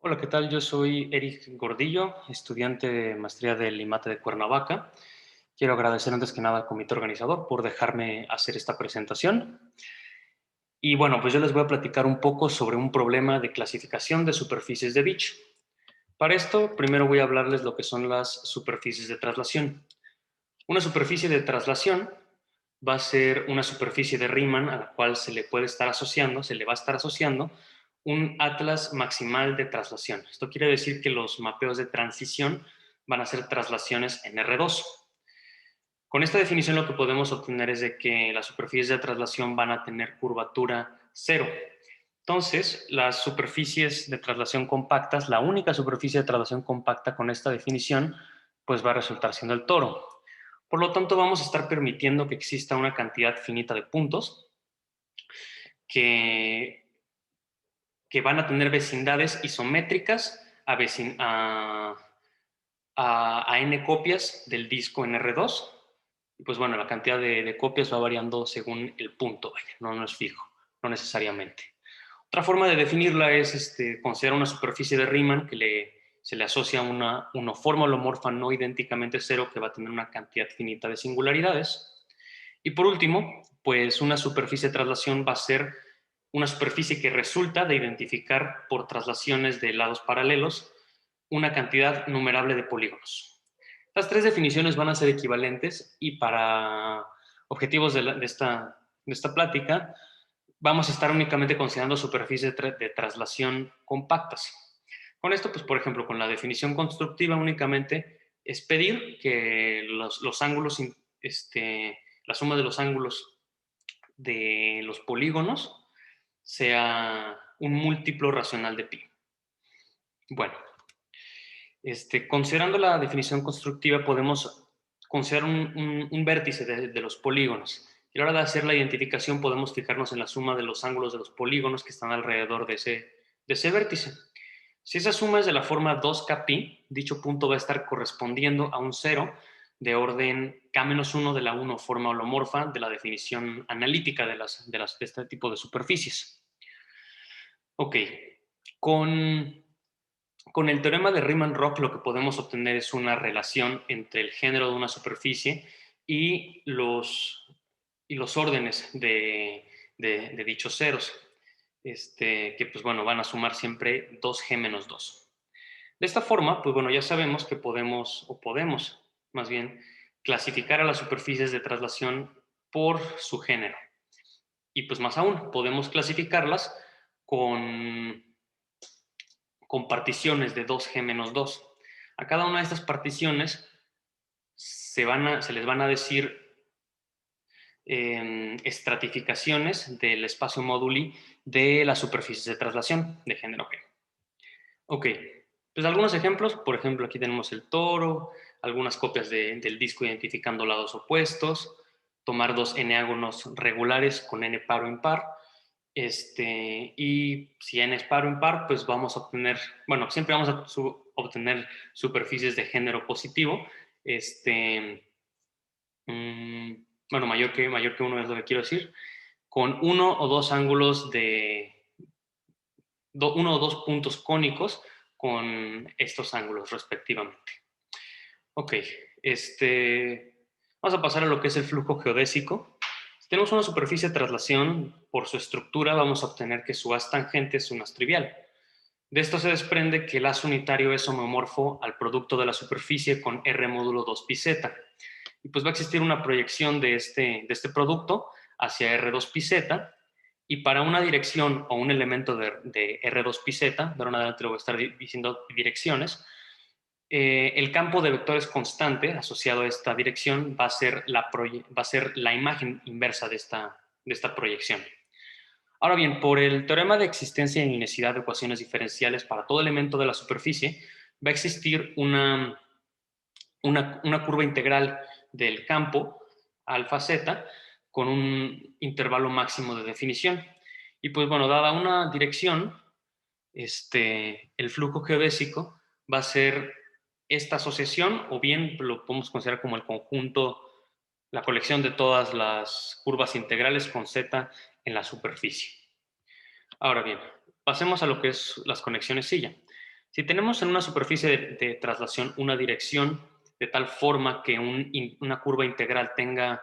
Hola, ¿qué tal? Yo soy Eric Gordillo, estudiante de maestría del IMATE de Cuernavaca. Quiero agradecer antes que nada al comité organizador por dejarme hacer esta presentación. Y bueno, pues yo les voy a platicar un poco sobre un problema de clasificación de superficies de Beach. Para esto, primero voy a hablarles lo que son las superficies de traslación. Una superficie de traslación va a ser una superficie de Riemann a la cual se le va a estar asociando un atlas maximal de traslación. Esto quiere decir que los mapeos de transición van a ser traslaciones en R2. Con esta definición lo que podemos obtener es de que las superficies de traslación van a tener curvatura cero. Entonces, las superficies de traslación compactas, la única superficie de traslación compacta con esta definición, pues va a resultar siendo el toro. Por lo tanto, vamos a estar permitiendo que exista una cantidad finita de puntos que, que van a tener vecindades isométricas a n copias del disco en R2. Y pues bueno, la cantidad de copias va variando según el punto, no es fijo, no necesariamente. Otra forma de definirla es considerar una superficie de Riemann que se le asocia una forma holomorfa no idénticamente cero que va a tener una cantidad finita de singularidades. Y por último, pues una superficie de traslación va a ser una superficie que resulta de identificar por traslaciones de lados paralelos una cantidad numerable de polígonos. Las tres definiciones van a ser equivalentes y para objetivos de esta plática vamos a estar únicamente considerando superficies de traslación compactas. Con esto, pues por ejemplo, con la definición constructiva únicamente es pedir que los ángulos, la suma de los ángulos de los polígonos sea un múltiplo racional de pi. Bueno, considerando la definición constructiva podemos considerar un vértice de los polígonos. Y a la hora de hacer la identificación podemos fijarnos en la suma de los ángulos de los polígonos que están alrededor de ese vértice. Si esa suma es de la forma 2kπ, dicho punto va a estar correspondiendo a un cero de orden k-1 de la 1 forma holomorfa de la definición analítica de este tipo de superficies. Ok, con el teorema de Riemann-Roch lo que podemos obtener es una relación entre el género de una superficie y los órdenes de dichos ceros, que pues bueno, van a sumar siempre 2g menos 2. De esta forma, pues bueno, ya sabemos que podemos más bien, clasificar a las superficies de traslación por su género. Y pues más aún, podemos clasificarlas con particiones de 2g menos 2. A cada una de estas particiones se les van a decir estratificaciones del espacio móduli de las superficies de traslación de género G. Ok, pues algunos ejemplos, por ejemplo, aquí tenemos el toro, algunas copias del disco identificando lados opuestos, tomar dos n-ágonos regulares con n par o impar, y si n es par o impar, pues vamos a obtener, bueno, siempre vamos a obtener superficies de género positivo, bueno, mayor que uno es lo que quiero decir, con uno o dos ángulos uno o dos puntos cónicos con estos ángulos respectivamente. Ok, vamos a pasar a lo que es el flujo geodésico. Si tenemos una superficie de traslación, por su estructura vamos a obtener que su haz tangente es un haz trivial. De esto se desprende que el haz unitario es homomorfo al producto de la superficie con R módulo 2πz. Y pues va a existir una proyección de este producto hacia R2πz, y para una dirección o un elemento de R2πz, de ahora en adelante lo voy a estar diciendo direcciones, el campo de vectores constante asociado a esta dirección va a ser la imagen inversa de esta proyección. Ahora bien, por el teorema de existencia y unicidad de ecuaciones diferenciales para todo elemento de la superficie, va a existir una curva integral del campo alfa z con un intervalo máximo de definición. Y pues bueno, dada una dirección, el flujo geodésico va a ser esta asociación, o bien lo podemos considerar como el conjunto, la colección de todas las curvas integrales con z en la superficie. Ahora bien, pasemos a lo que es las conexiones silla. Si tenemos en una superficie de traslación una dirección de tal forma que una curva integral tenga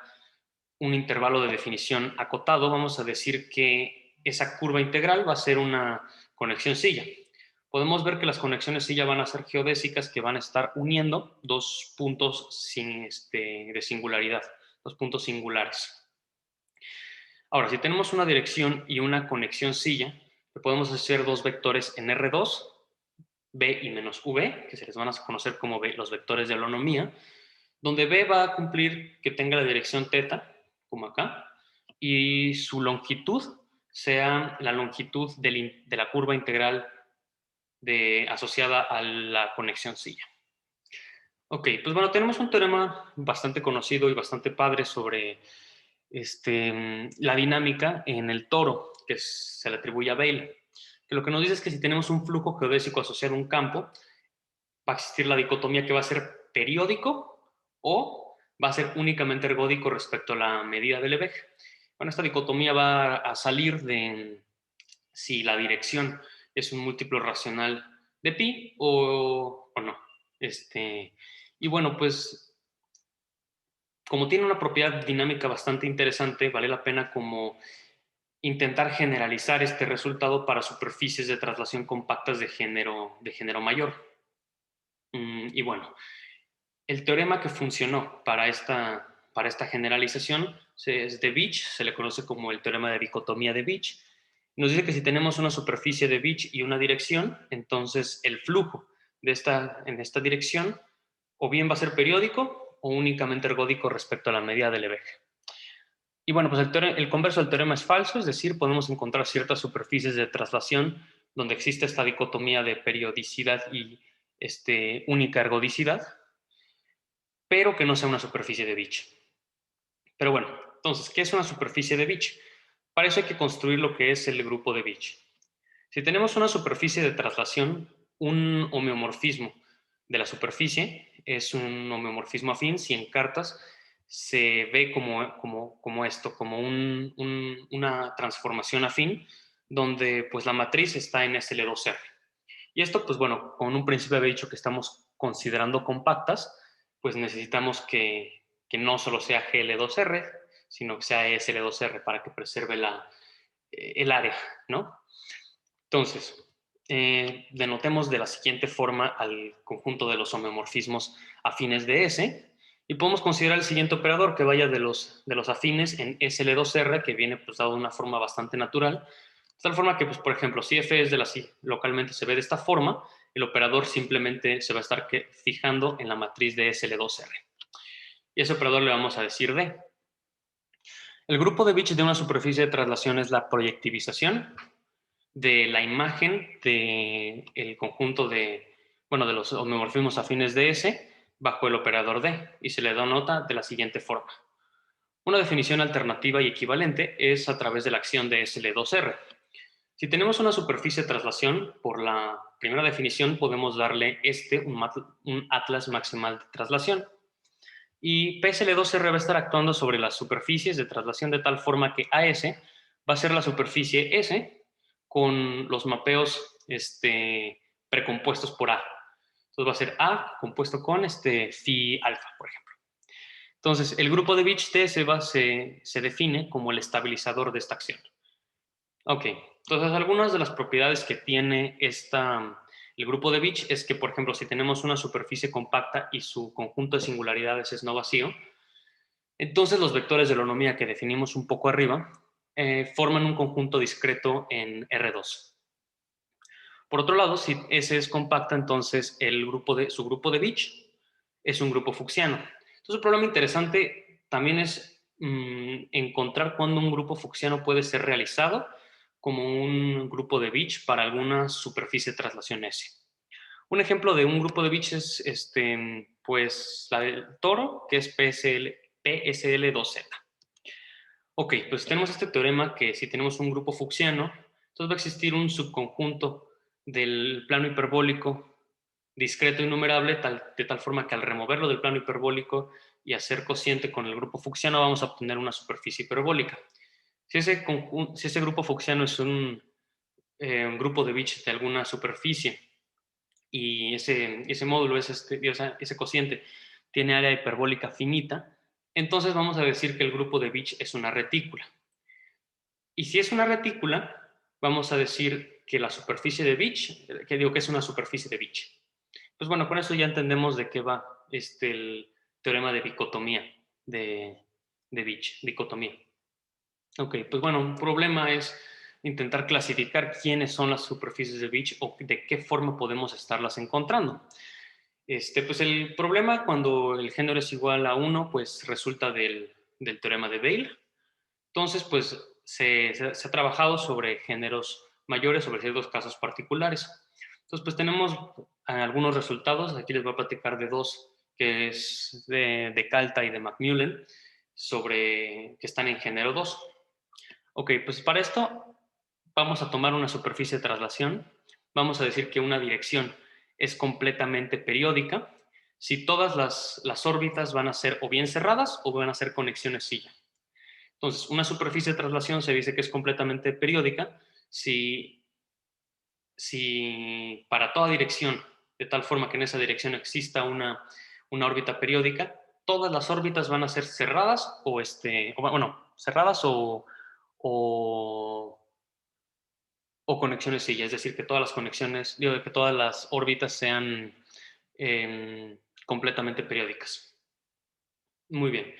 un intervalo de definición acotado, vamos a decir que esa curva integral va a ser una conexión silla. Podemos ver que las conexiones silla van a ser geodésicas, que van a estar uniendo dos puntos de singularidad, dos puntos singulares. Ahora, si tenemos una dirección y una conexión silla, podemos hacer dos vectores en R2, B y menos V, que se les van a conocer como los vectores de holonomía, donde B va a cumplir que tenga la dirección θ, como acá, y su longitud sea la longitud de la curva integral asociada a la conexión silla. Ok, pues bueno, tenemos un teorema bastante conocido y bastante padre sobre la dinámica en el toro, que se le atribuye a Bailey, que lo que nos dice es que si tenemos un flujo geodésico asociado a un campo, va a existir la dicotomía que va a ser periódico o va a ser únicamente ergódico respecto a la medida del eje. Bueno, esta dicotomía va a salir de si la dirección es un múltiplo racional de pi o no. Y bueno, pues como tiene una propiedad dinámica bastante interesante, vale la pena como intentar generalizar este resultado para superficies de traslación compactas de género mayor. Y bueno, el teorema que funcionó para esta generalización es de Beach, se le conoce como el teorema de dicotomía de Beach. Nos dice que si tenemos una superficie de Beach y una dirección, entonces el flujo en esta dirección o bien va a ser periódico o únicamente ergódico respecto a la medida del eje. Y bueno, pues el converso del teorema es falso, es decir, podemos encontrar ciertas superficies de traslación donde existe esta dicotomía de periodicidad y única ergodicidad, pero que no sea una superficie de Beach. Pero bueno, entonces, ¿qué es una superficie de Beach? Para eso hay que construir lo que es el grupo de Beach. Si tenemos una superficie de traslación, un homeomorfismo de la superficie es un homeomorfismo afín si en cartas se ve como esto, como una transformación afín donde pues la matriz está en SL2R. Y esto, pues bueno, con un principio había dicho que estamos considerando compactas, pues necesitamos que no solo sea GL2R, sino que sea SL2R para que preserve el área, ¿no? Entonces, denotemos de la siguiente forma al conjunto de los homeomorfismos afines de S y podemos considerar el siguiente operador que vaya de los afines en SL2R, que viene pues, dado de una forma bastante natural, de tal forma que, pues, por ejemplo, si F es localmente se ve de esta forma, el operador simplemente se va a estar fijando en la matriz de SL2R. Y ese operador le vamos a decir D. El grupo de Beach de una superficie de traslación es la proyectivización de la imagen del conjunto de los homeomorfismos afines de S bajo el operador D y se le da nota de la siguiente forma. Una definición alternativa y equivalente es a través de la acción de SL2R. Si tenemos una superficie de traslación, por la primera definición podemos darle un atlas maximal de traslación. Y PSL2R va a estar actuando sobre las superficies de traslación de tal forma que AS va a ser la superficie S con los mapeos precompuestos por A. Entonces va a ser A compuesto con phi alfa, por ejemplo. Entonces, el grupo de Beach T se define como el estabilizador de esta acción. Ok, entonces algunas de las propiedades que tiene el grupo de Beach es que, por ejemplo, si tenemos una superficie compacta y su conjunto de singularidades es no vacío, entonces los vectores de holonomía que definimos un poco arriba forman un conjunto discreto en R2. Por otro lado, si S es compacta, entonces su grupo de Beach es un grupo fuchsiano. Entonces, un problema interesante también es encontrar cuándo un grupo fuchsiano puede ser realizado como un grupo de Beach para alguna superficie de traslación S. Un ejemplo de un grupo de Beach es pues la del toro, que es PSL2Z. Ok, pues tenemos este teorema que si tenemos un grupo fuchsiano, entonces va a existir un subconjunto del plano hiperbólico discreto innumerable de tal forma que al removerlo del plano hiperbólico y hacer cociente con el grupo fuchsiano vamos a obtener una superficie hiperbólica. Si ese grupo fuchsiano es un grupo de Beach de alguna superficie y ese módulo, ese cociente, tiene área hiperbólica finita, entonces vamos a decir que el grupo de Beach es una retícula. Y si es una retícula, vamos a decir que la superficie de Beach, que es una superficie de Beach. Pues bueno, con eso ya entendemos de qué va el teorema de bicotomía de Beach, dicotomía. Ok, pues bueno, un problema es intentar clasificar quiénes son las superficies de Beach o de qué forma podemos estarlas encontrando. Pues el problema cuando el género es igual a 1, pues resulta del teorema de Weil. Entonces, pues se ha trabajado sobre géneros mayores, sobre ciertos casos particulares. Entonces, pues tenemos algunos resultados. Aquí les voy a platicar de dos, que es de Calta y de Macmillan, que están en género 2. Ok, pues para esto vamos a tomar una superficie de traslación. Vamos a decir que una dirección es completamente periódica si todas las órbitas van a ser o bien cerradas o van a ser conexiones silla. Entonces, una superficie de traslación se dice que es completamente periódica si para toda dirección, de tal forma que en esa dirección exista una órbita periódica, todas las órbitas van a ser cerradas cerradas o, o conexiones silla, es decir, que todas las conexiones, que todas las órbitas sean completamente periódicas. Muy bien.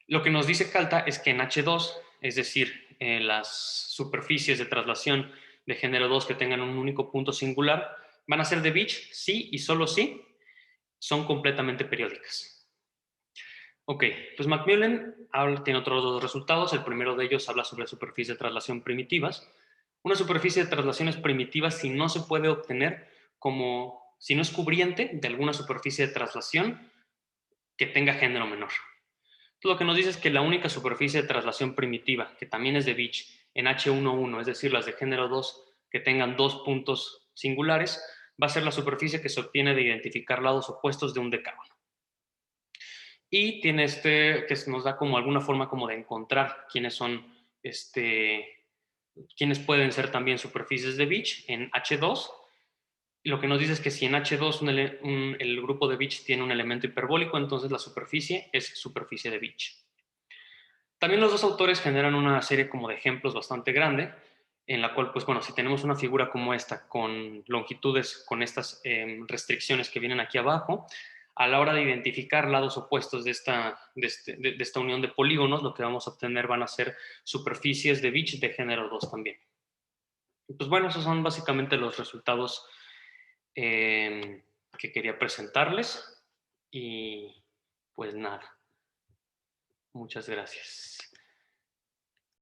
Lo que nos dice Calta es que en H2, es decir, las superficies de traslación de género 2 que tengan un único punto singular, van a ser de Beach sí y solo sí son completamente periódicas. Ok, pues Macmillan tiene otros dos resultados. El primero de ellos habla sobre superficies de traslación primitivas. Una superficie de traslaciones primitivas si no se puede obtener si no es cubriente de alguna superficie de traslación que tenga género menor. Lo que nos dice es que la única superficie de traslación primitiva, que también es de Beach, en H11, es decir, las de género 2 que tengan dos puntos singulares, va a ser la superficie que se obtiene de identificar lados opuestos de un decágono. Y tiene que nos da como alguna forma como de encontrar quiénes son, quiénes pueden ser también superficies de Beach en H2. Lo que nos dice es que si en H2 el grupo de Beach tiene un elemento hiperbólico, entonces la superficie es superficie de Beach. También los dos autores generan una serie como de ejemplos bastante grande, en la cual, pues bueno, si tenemos una figura como esta, con longitudes, con estas restricciones que vienen aquí abajo, a la hora de identificar lados opuestos de esta unión de polígonos, lo que vamos a obtener van a ser superficies de Beach de género 2 también. Pues bueno, esos son básicamente los resultados que quería presentarles. Y pues nada, muchas gracias.